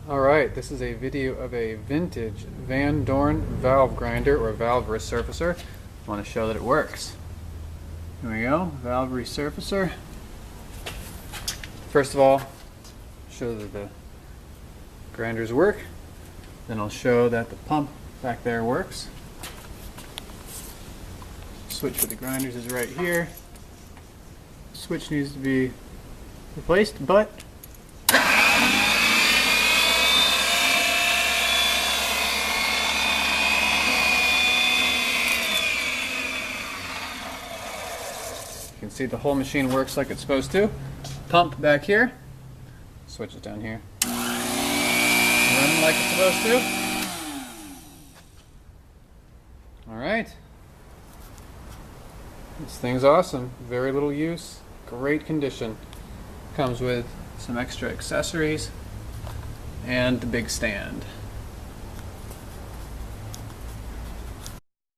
Alright, this is a video of a vintage Van Dorn valve grinder or valve resurfacer. I want to show that it works. Here we go, valve resurfacer. First of all, show that the grinders work. Then I'll show that the pump back there works. Switch for the grinders is right here. Switch needs to be replaced, but you can see the whole machine works like it's supposed to. Pump back here. Switch it down here. Running like it's supposed to. Alright. This thing's awesome. Very little use. Great condition. Comes with some extra accessories and the big stand.